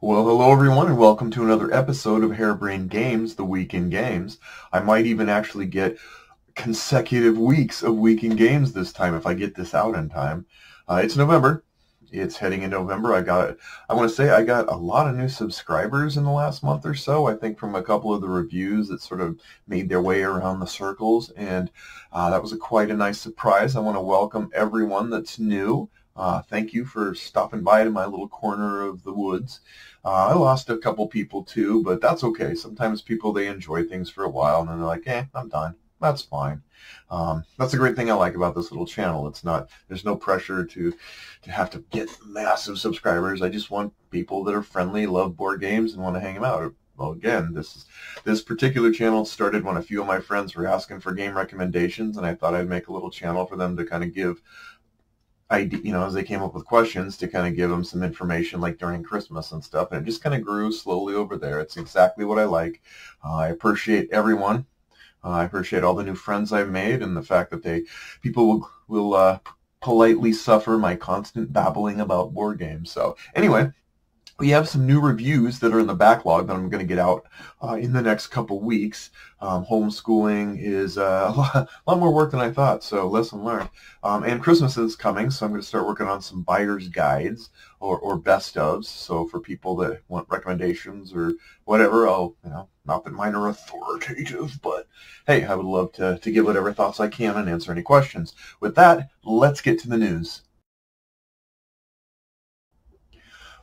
Well, hello everyone, and welcome to another episode of Harebrained Games, the Week in Games. I might even actually get consecutive weeks of Week in Games this time if I get this out in time. It's November. It's heading into November. I want to say I got a lot of new subscribers in the last month or so. I think from a couple of the reviews that sort of made their way around the circles, and that was quite a nice surprise. I want to welcome everyone that's new. Thank you for stopping by to my little corner of the woods. I lost a couple people too, but that's okay. Sometimes people, they enjoy things for a while and then they're like, I'm done. That's fine. That's a great thing I like about this little channel. There's no pressure to have to get massive subscribers. I just want people that are friendly, love board games, and want to hang out. Well, again, this particular channel started when a few of my friends were asking for game recommendations, and I thought I'd make a little channel for them to kind of give as they came up with questions, to kind of give them some information like during Christmas and stuff. And it just kind of grew slowly over there. It's exactly what I like. I appreciate everyone. I appreciate all the new friends I've made, and the fact that people will politely suffer my constant babbling about board games. So anyway, we have some new reviews that are in the backlog that I'm going to get out in the next couple weeks. Homeschooling is a lot more work than I thought, so lesson learned. And Christmas is coming, so I'm going to start working on some buyer's guides or best ofs. So for people that want recommendations or whatever, not that mine are authoritative, but hey, I would love to give whatever thoughts I can and answer any questions. With that, let's get to the news.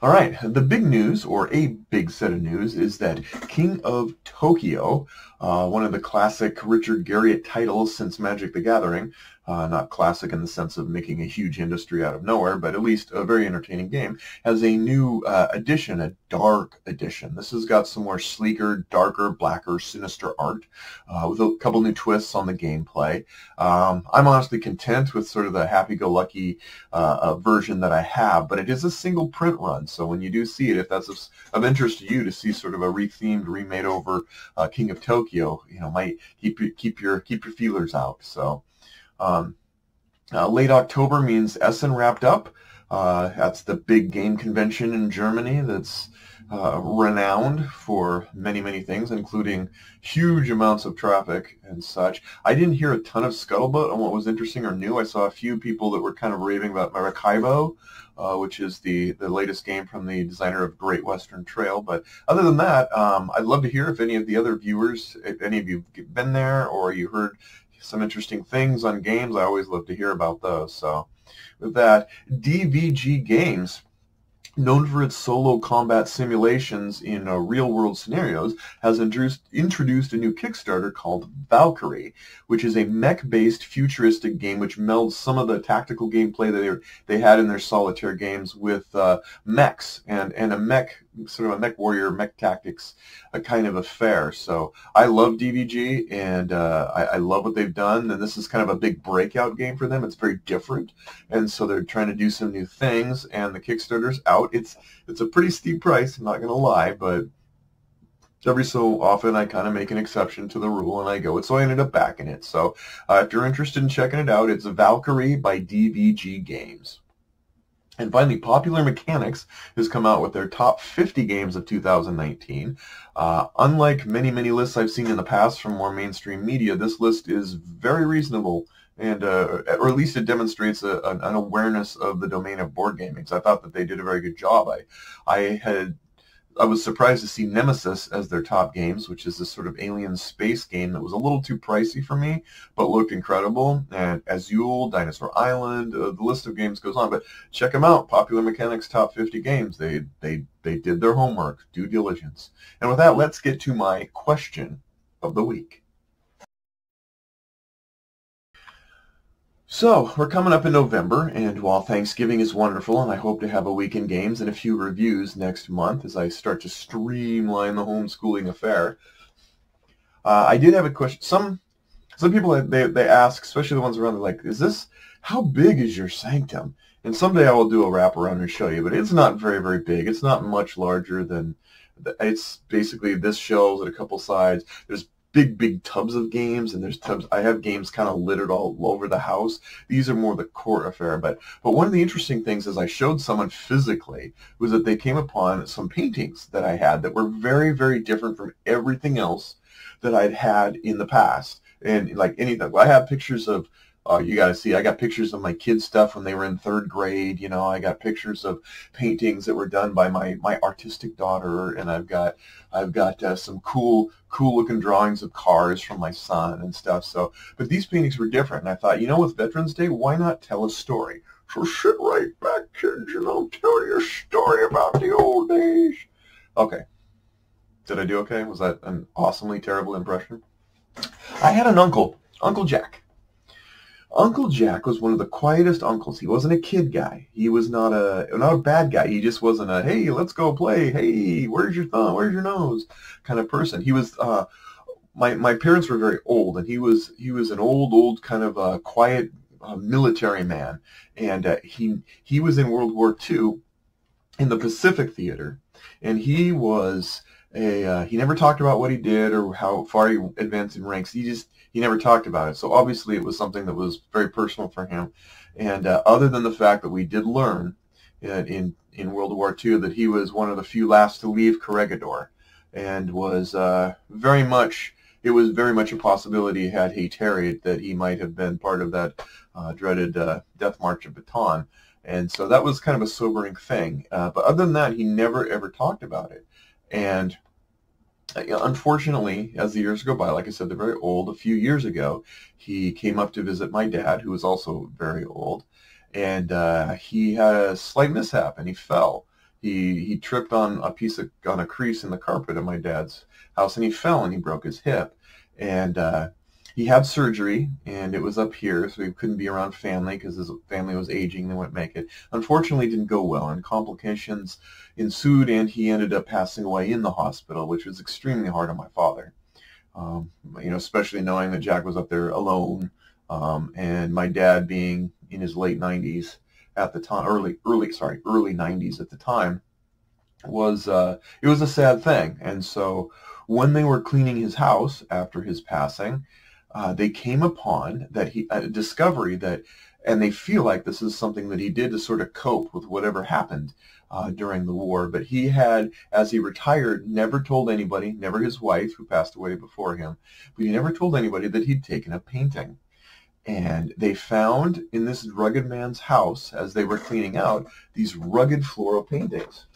All right, the big news, or a big set of news, is that King of Tokyo, one of the classic Richard Garriott titles since Magic the Gathering, not classic in the sense of making a huge industry out of nowhere, but at least a very entertaining game, has a new edition, a dark edition. This has got some more sleeker, darker, blacker, sinister art with a couple new twists on the gameplay. I'm honestly content with sort of the happy-go-lucky version that I have, but it is a single print run, so when you do see it, if that's of interest to you to see sort of a rethemed, remade over King of Tokyo, might keep your feelers out. So late October means Essen wrapped up. That's the big game convention in Germany that's renowned for many, many things, including huge amounts of traffic and such. I didn't hear a ton of scuttlebutt on what was interesting or new. I saw a few people that were kind of raving about Maracaibo, which is the latest game from the designer of Great Western Trail. But other than that, I'd love to hear if any of the other viewers, if any of you have been there or you heard some interesting things on games. I always love to hear about those. So with that, DVG Games, known for its solo combat simulations in real-world scenarios, has introduced a new Kickstarter called Valkyrie, which is a mech-based futuristic game which melds some of the tactical gameplay that they had in their solitaire games with mechs and a mech, sort of a mech warrior, mech tactics, a kind of affair. So I love DVG, and I love what they've done, and this is kind of a big breakout game for them. It's very different, and so they're trying to do some new things, and the Kickstarter's out. It's a pretty steep price, I'm not going to lie, but every so often I kind of make an exception to the rule and I go it, so I ended up backing it. So if you're interested in checking it out, it's Valkyrie by DVG Games. And finally, Popular Mechanics has come out with their top 50 games of 2019. Unlike many, many lists I've seen in the past from more mainstream media, this list is very reasonable, and or at least it demonstrates an awareness of the domain of board gaming. So I thought that they did a very good job. I was surprised to see Nemesis as their top games, which is this sort of alien space game that was a little too pricey for me, but looked incredible. And Azul, Dinosaur Island, the list of games goes on. But check them out, Popular Mechanics Top 50 Games. They did their homework, due diligence. And with that, let's get to my question of the week. So, we're coming up in November, and while Thanksgiving is wonderful, and I hope to have a week in games and a few reviews next month as I start to streamline the homeschooling affair, I did have a question. Some people, they ask, especially the ones around, they're like, how big is your sanctum? And someday I will do a wraparound and show you, but it's not very, very big. It's not much larger than, it's basically this shelves at a couple sides. There's big tubs of games, and there's tubs. I have games kind of littered all over the house. These are more the core affair. But one of the interesting things is I showed someone physically was that they came upon some paintings that I had that were very different from everything else that I'd had in the past. And like anything, I have pictures of, you got to see, I got pictures of my kids' stuff when they were in 3rd grade. You know, I got pictures of paintings that were done by my artistic daughter, and I've got some cool looking drawings of cars from my son and stuff. So, but these paintings were different, and I thought, you know, with Veterans Day, why not tell a story? So sit right back, kids, and I'll tell you a story about the old days. Okay. Did I do okay? Was that an awesomely terrible impression? I had an uncle, Uncle Jack. Uncle Jack was one of the quietest uncles. He wasn't a kid guy. He was not a bad guy. He just wasn't a, hey, let's go play. Hey, where's your thumb? Where's your nose? Kind of person. He was, my parents were very old, and he was an old kind of quiet military man. And he was in World War II in the Pacific Theater, and he was he never talked about what he did or how far he advanced in ranks. He never talked about it. So obviously it was something that was very personal for him. And other than the fact that we did learn in World War II that he was one of the few last to leave Corregidor, and was very much a possibility, had he tarried, that he might have been part of that dreaded Death March of Bataan. And so that was kind of a sobering thing. But other than that, he never ever talked about it. And unfortunately, as the years go by, like I said, they're very old. A few years ago, he came up to visit my dad, who was also very old, and he had a slight mishap, and he fell. He tripped on a crease in the carpet at my dad's house, and he fell, and he broke his hip. And he had surgery, and it was up here, so he couldn't be around family because his family was aging. They wouldn't make it. Unfortunately, it didn't go well, and complications ensued, and he ended up passing away in the hospital, which was extremely hard on my father. You know, especially knowing that Jack was up there alone, and my dad being in his late 90s at the time, early 90s at the time, it was a sad thing. And so when they were cleaning his house after his passing, they came upon a discovery that, and they feel like this is something that he did to sort of cope with whatever happened during the war. But he had, as he retired, never told anybody, never his wife, who passed away before him, but he never told anybody that he'd taken a painting. And they found in this rugged man's house, as they were cleaning out, these rugged floral paintings.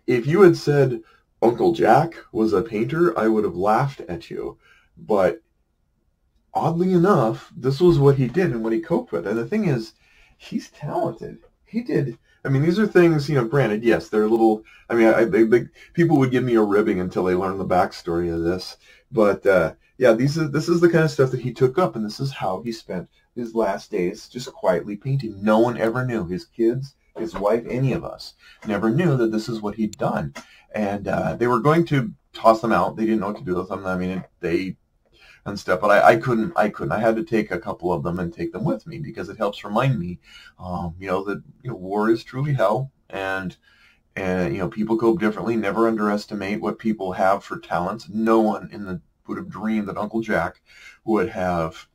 If you had said Uncle Jack was a painter, I would have laughed at you. But oddly enough, this was what he did and what he coped with. And the thing is, he's talented. He did. I mean, these are things, you know, granted, yes, they're a little, I mean, people would give me a ribbing until they learn the backstory of this. But, yeah, this is the kind of stuff that he took up, and this is how he spent his last days, just quietly painting. No one ever knew. His kids, his wife, any of us never knew that this is what he'd done. And they were going to toss them out. They didn't know what to do with them. I mean, and stuff, but I couldn't. I had to take a couple of them and take them with me, because it helps remind me, you know, that, you know, war is truly hell, and you know, people cope differently. Never underestimate what people have for talents. No one would have dreamed that Uncle Jack would have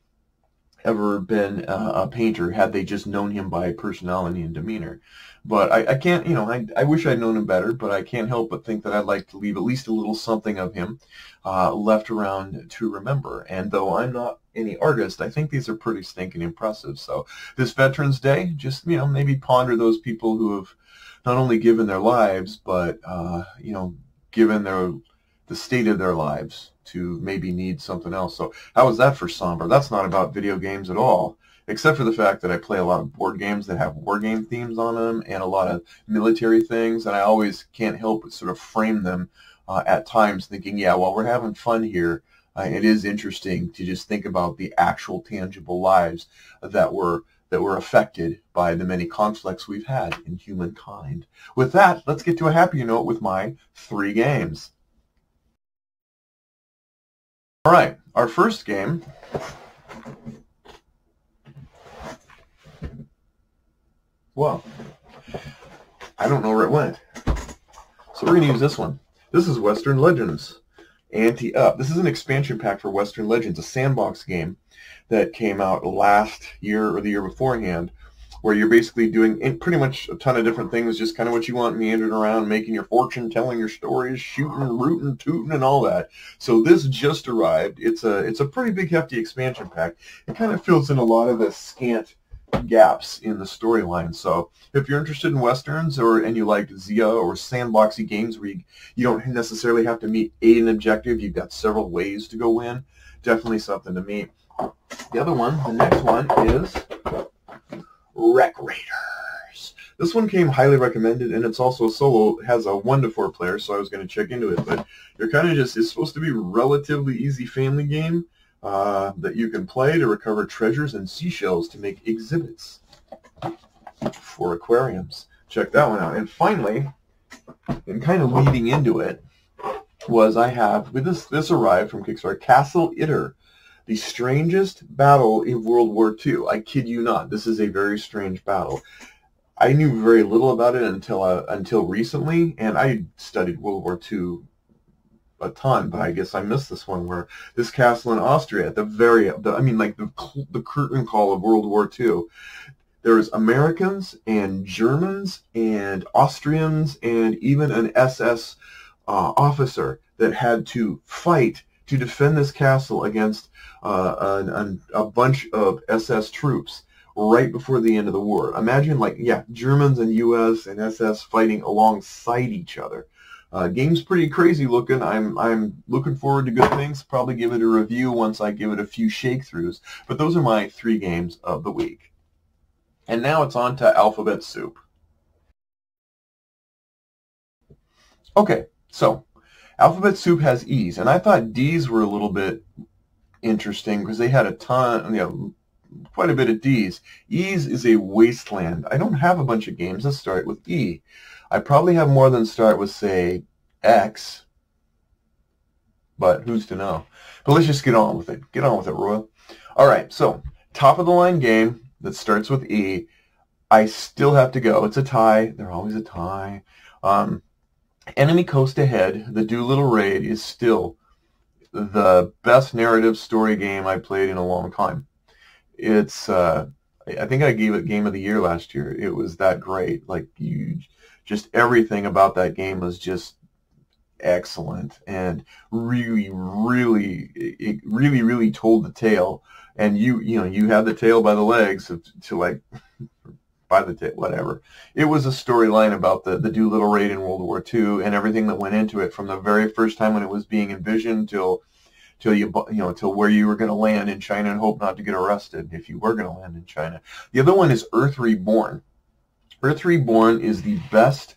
ever been a painter had they just known him by personality and demeanor. But I can't, you know, I wish I'd known him better, but I can't help but think that I'd like to leave at least a little something of him left around to remember. And though I'm not any artist, I think these are pretty stinking impressive. So this Veterans Day, just, you know, maybe ponder those people who have not only given their lives, but, you know, given the state of their lives to maybe need something else. So how is that for somber? That's not about video games at all, except for the fact that I play a lot of board games that have war game themes on them and a lot of military things, and I always can't help but sort of frame them at times thinking, yeah, while we're having fun here, it is interesting to just think about the actual tangible lives that were affected by the many conflicts we've had in humankind. With that, let's get to a happier note with my 3 games. All right, our first game well, I don't know where it went. So we're going to use this one. This is Western Legends. Ante Up. This is an expansion pack for Western Legends, a sandbox game that came out last year or the year beforehand, where you're basically doing pretty much a ton of different things, just kind of what you want, meandering around, making your fortune, telling your stories, shooting, rooting, tooting, and all that. So this just arrived. It's a pretty big, hefty expansion pack. It kind of fills in a lot of the scant gaps in the storyline. So if you're interested in Westerns and you like Zia or sandboxy games where you don't necessarily have to meet an objective, you've got several ways to go win, definitely something to meet. The next one is Wreck Raiders. This one came highly recommended, and it's also a solo. It has a 1 to 4 player, so I was going to check into it. But you're kind of it's supposed to be a relatively easy family game that you can play to recover treasures and seashells to make exhibits for aquariums. Check that one out. And finally, and kind of leading into it, was this arrived from Kickstarter, Castle Itter. The strangest battle in World War II. I kid you not. This is a very strange battle. I knew very little about it until recently, and I studied World War II a ton, but I guess I missed this one, where this castle in Austria, at the curtain call of World War II, there's Americans and Germans and Austrians and even an SS officer that had to fight to defend this castle against a bunch of SS troops right before the end of the war. Imagine, Germans and US and SS fighting alongside each other. Game's pretty crazy looking. I'm looking forward to good things. Probably give it a review once I give it a few shake-throughs. But those are my 3 games of the week. And now it's on to Alphabet Soup. Okay, so Alphabet Soup has E's, and I thought D's were a little bit interesting because they had a ton, quite a bit of D's. E's is a wasteland. I don't have a bunch of games that start with E. I probably have more than start with, say, X, but who's to know? But let's just get on with it. Get on with it, Royal. All right, so top-of-the-line game that starts with E. I still have to go. It's a tie. They're always a tie. Enemy Coast Ahead, the Doolittle Raid, is still the best narrative story game I played in a long time. It's, I think I gave it Game of the Year last year. It was that great. Just everything about that game was just excellent and really told the tale. And you had the tail by the legs by the tail, whatever. It was a storyline about the Doolittle Raid in World War II and everything that went into it, from the very first time when it was being envisioned till where you were going to land in China and hope not to get arrested if you were going to land in China. The other one is Earth Reborn. Earth Reborn is the best,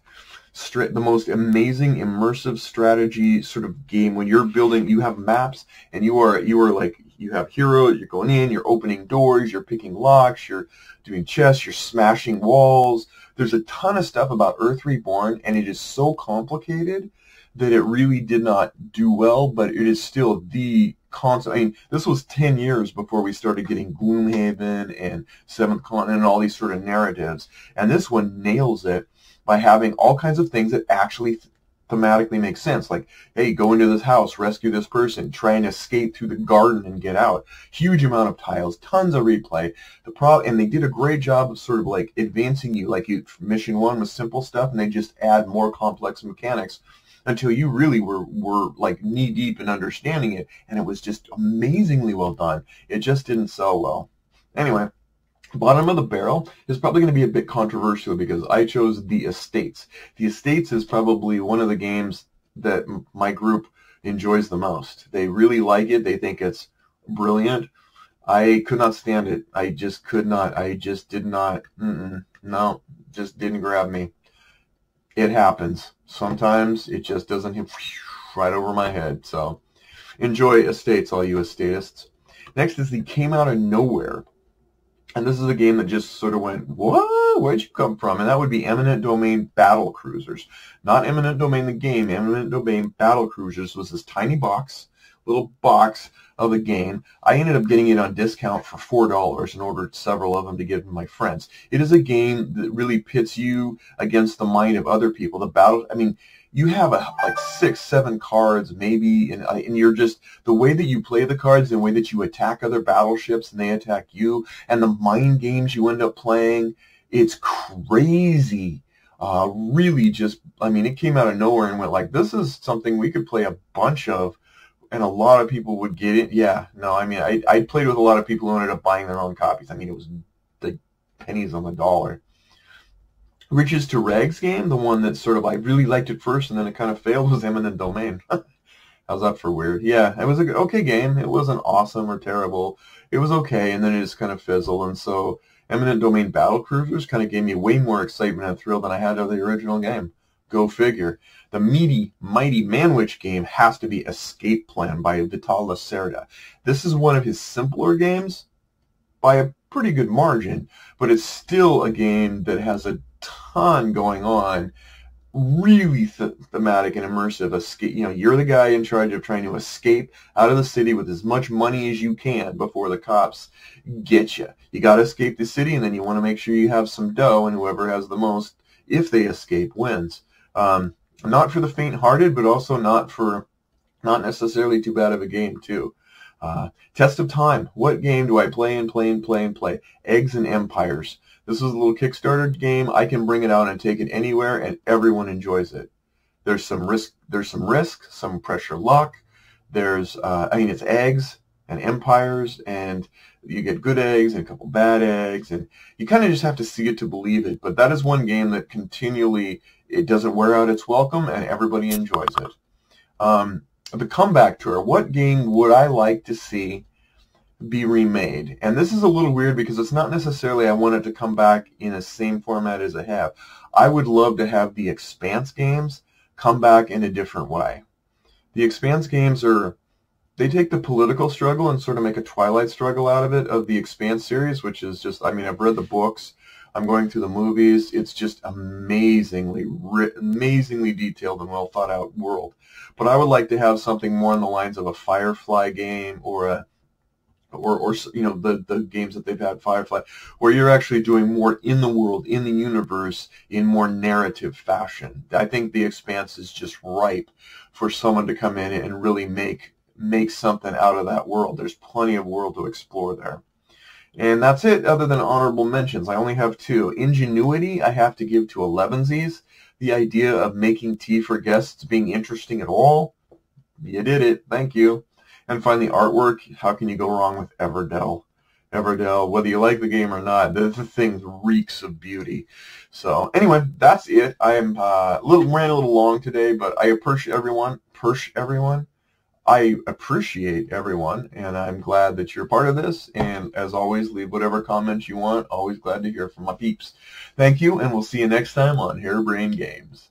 the most amazing immersive strategy sort of game. When you're building, you have maps, and you have heroes. You're going in, you're opening doors, you're picking locks, you're doing chests, you're smashing walls. There's a ton of stuff about Earth Reborn, and it is so complicated that it really did not do well, but it is still the concept. I mean, this was 10 years before we started getting Gloomhaven and Seventh Continent and all these sort of narratives. And this one nails it by having all kinds of things that actually thematically make sense. Like, hey, go into this house, rescue this person, try and escape through the garden and get out. Huge amount of tiles, tons of replay. And they did a great job of sort of advancing you. Mission 1 was simple stuff, and they just add more complex mechanics until you really were knee deep in understanding it, and it was just amazingly well done. It just didn't sell well. Anyway, bottom of the barrel is probably going to be a bit controversial because I chose The Estates. The Estates is probably one of the games that my group enjoys the most. They really like it. They think it's brilliant. I could not stand it. I just could not. I just did not. No, just didn't grab me. It happens. Sometimes it just doesn't hit right over my head. So enjoy Estates, all you estatists. Next is the Came Out of Nowhere. And this is a game that just sort of went, what? Where'd you come from? And that would be Eminent Domain Battle Cruisers. Not Eminent Domain the game. Eminent Domain Battle Cruisers was this tiny box little box of a game. I ended up getting it on discount for $4 and ordered several of them to give to my friends. It is a game that really pits you against the mind of other people. The battle, I mean, you have like 6, 7 cards maybe, and you're just, the way that you play the cards, the way that you attack other battleships and they attack you, and the mind games you end up playing, it's crazy. Really just, I mean, it came out of nowhere and went like, this is something we could play a bunch of, and a lot of people would get it. Yeah, no, I mean, I played with a lot of people who ended up buying their own copies. I mean, it was the pennies on the dollar. Riches to Rags game, the one that sort of, I really liked it first and then it kind of failed, was Eminent Domain. How's that for weird? Yeah, it was a okay game. It wasn't awesome or terrible. It was okay, and then it just kind of fizzled. And so Eminent Domain Battle Cruisers kind of gave me way more excitement and thrill than I had of the original game. Go figure. The mighty Manwich game has to be Escape Plan by Vital Lacerda. This is one of his simpler games by a pretty good margin, but it's still a game that has a ton going on. Really thematic and immersive. Escape, you're the guy in charge of trying to escape out of the city with as much money as you can before the cops get you. You got to escape the city, and then you want to make sure you have some dough, and whoever has the most, if they escape, wins. Not for the faint-hearted, but also not necessarily too bad of a game too. Test of Time. What game do I play and play and play and play? Eggs and Empires. This is a little Kickstarter game. I can bring it out and take it anywhere, and everyone enjoys it. There's some risk, some pressure luck. There's, it's eggs and empires, and you get good eggs and a couple bad eggs, and you kind of just have to see it to believe it. But that is one game that continually, it doesn't wear out its welcome, and everybody enjoys it. The Comeback Tour. What game would I like to see be remade? And this is a little weird because it's not necessarily I want it to come back in the same format as I have. I would love to have the Expanse games come back in a different way. The Expanse games they take the political struggle and sort of make a Twilight struggle out of it, of the Expanse series, which is just, I've read the books, I'm going through the movies, it's just amazingly detailed and well thought out world. But I would like to have something more on the lines of a Firefly game, or the games that they've had, Firefly, where you're actually doing more in the world, in the universe, in more narrative fashion. I think the Expanse is just ripe for someone to come in and really make something out of that world. There's plenty of world to explore there. And that's it, other than honorable mentions. I only have 2. Ingenuity, I have to give to Elevensies. The idea of making tea for guests being interesting at all, you did it. Thank you. And finally, artwork. How can you go wrong with Everdell? Everdell, whether you like the game or not, the thing reeks of beauty. So anyway, that's it. I am ran a little long today, but I appreciate everyone. I appreciate everyone, and I'm glad that you're part of this. And as always, leave whatever comments you want. Always glad to hear from my peeps. Thank you, and we'll see you next time on Harebrained Games.